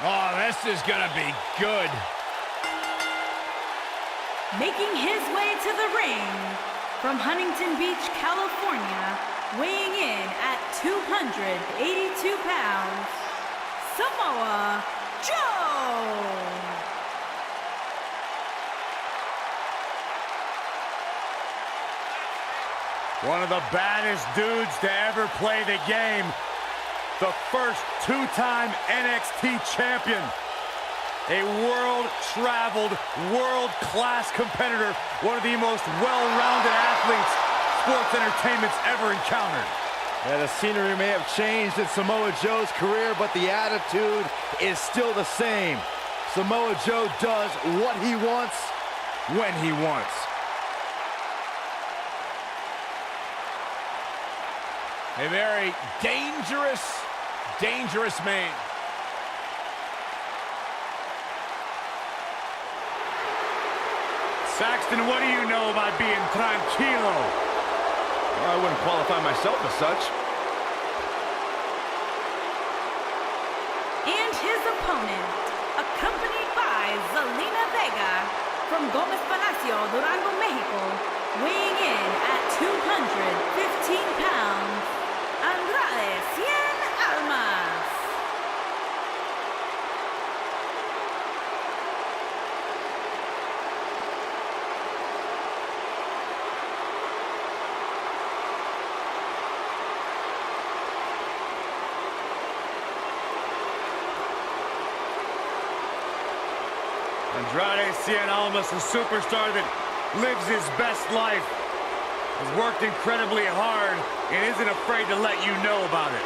Oh, this is gonna be good. Making his way to the ring from Huntington Beach, California, weighing in at 282 pounds, Samoa Joe! One of the baddest dudes to ever play the game. The first two-time NXT champion. A world-traveled, world-class competitor. One of the most well-rounded athletes sports entertainment's ever encountered. Yeah, the scenery may have changed in Samoa Joe's career, but the attitude is still the same. Samoa Joe does what he wants, when he wants. A very dangerous man. Saxton, what do you know about being tranquilo? Well, I wouldn't qualify myself as such. And his opponent, accompanied by Zelina Vega from Gomez Palacio, Durango, Mexico, weighing in at 215 pounds, Cien, Almas. Cien Almas, a superstar that lives his best life, has worked incredibly hard and isn't afraid to let you know about it.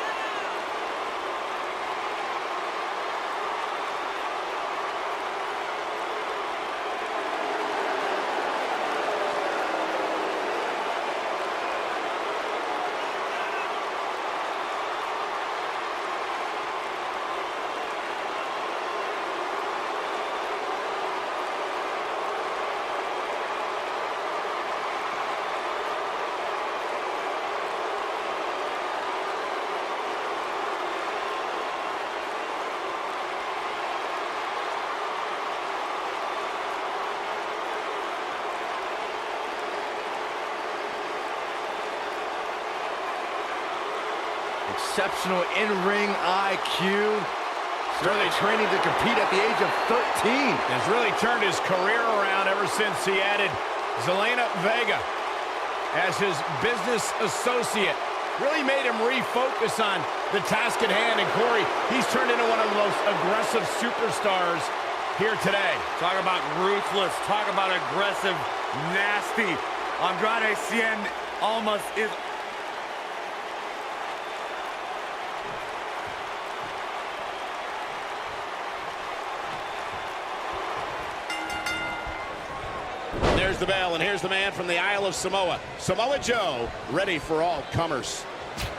Exceptional in-ring IQ. Started training to compete at the age of 13. Has really turned his career around ever since he added Zelina Vega as his business associate. Really made him refocus on the task at hand. And Corey, he's turned into one of the most aggressive superstars here today. Talk about ruthless, talk about aggressive, nasty. Cien Almas is... There's the bell, and here's the man from the Isle of Samoa. Samoa Joe, ready for all comers.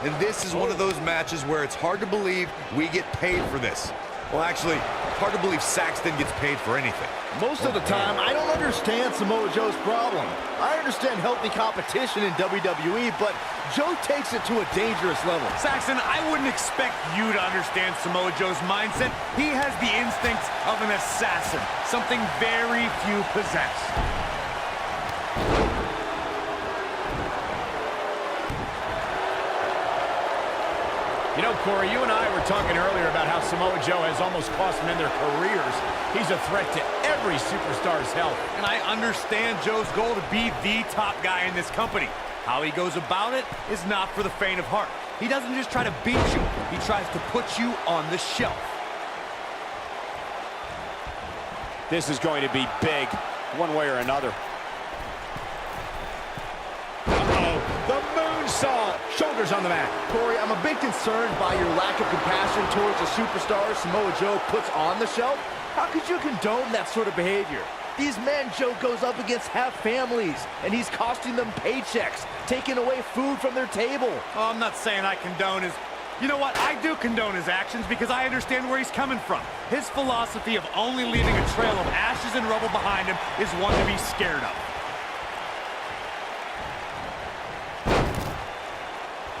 And this is one of those matches where it's hard to believe we get paid for this. Well, actually, hard to believe Saxton gets paid for anything. Most of the time, I don't understand Samoa Joe's problem. I understand healthy competition in WWE, but Joe takes it to a dangerous level. Saxton, I wouldn't expect you to understand Samoa Joe's mindset. He has the instincts of an assassin, something very few possess. You know, Corey, you and I were talking earlier about how Samoa Joe has almost cost men their careers. He's a threat to every superstar's health. And I understand Joe's goal to be the top guy in this company. How he goes about it is not for the faint of heart. He doesn't just try to beat you, he tries to put you on the shelf. This is going to be big, one way or another. The moonsault, shoulders on the mat. Corey, I'm a bit concerned by your lack of compassion towards the superstars Samoa Joe puts on the shelf. How could you condone that sort of behavior? These men Joe goes up against have families, and he's costing them paychecks, taking away food from their table. Oh, I'm not saying I condone his... You know what? I do condone his actions because I understand where he's coming from. His philosophy of only leaving a trail of ashes and rubble behind him is one to be scared of.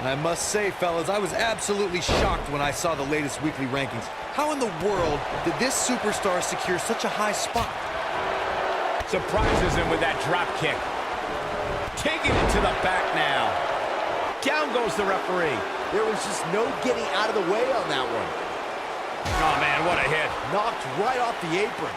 I must say, fellas, I was absolutely shocked when I saw the latest weekly rankings. How in the world did this superstar secure such a high spot? Surprises him with that drop kick. Taking it to the back now. Down goes the referee. There was just no getting out of the way on that one. Oh, man, what a hit. Knocked right off the apron.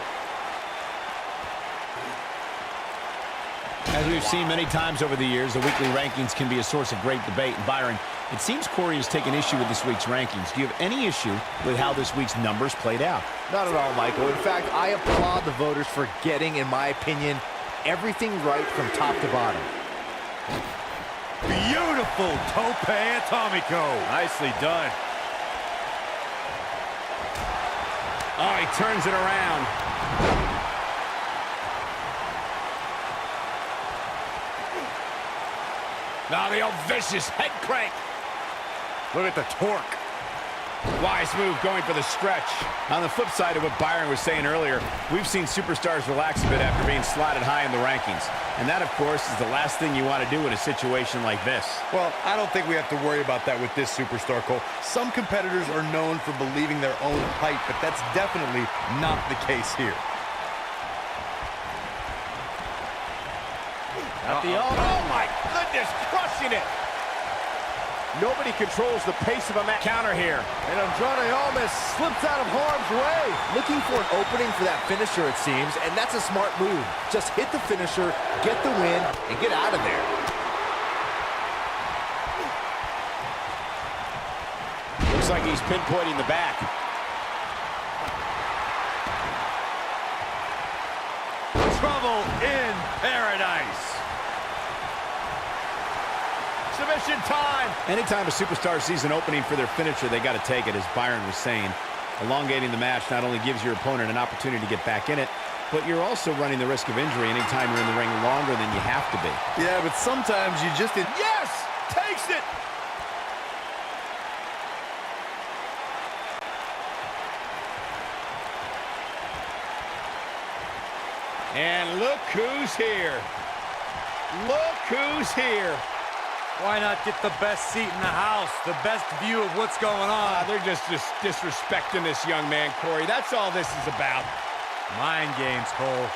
As we've seen many times over the years, the weekly rankings can be a source of great debate. And Byron, it seems Corey has taken issue with this week's rankings. Do you have any issue with how this week's numbers played out? Not at all, Michael. In fact, I applaud the voters for getting, in my opinion, everything right from top to bottom. Beautiful tope atomico. Nicely done. Oh, he turns it around. Now the old vicious head crank. Look at the torque. Wise move going for the stretch. On the flip side of what Byron was saying earlier, we've seen superstars relax a bit after being slotted high in the rankings. And that, of course, is the last thing you want to do in a situation like this. Well, I don't think we have to worry about that with this superstar, Cole. Some competitors are known for believing their own hype, but that's definitely not the case here. Oh, my goodness, crushing it. Nobody controls the pace of a match. Counter here. And Andrade Almas slips out of harm's way. Looking for an opening for that finisher, it seems, and that's a smart move. Just hit the finisher, get the win, and get out of there. Looks like he's pinpointing the back. Trouble in paradise. Submission time. Anytime a superstar sees an opening for their finisher, they got to take it, as Byron was saying. Elongating the match not only gives your opponent an opportunity to get back in it, but you're also running the risk of injury anytime you're in the ring longer than you have to be. Yeah, but sometimes you just... Yes! Takes it! And look who's here. Look who's here. Why not get the best seat in the house, the best view of what's going on? They're just disrespecting this young man, Corey. That's all this is about. Mind games, Cole.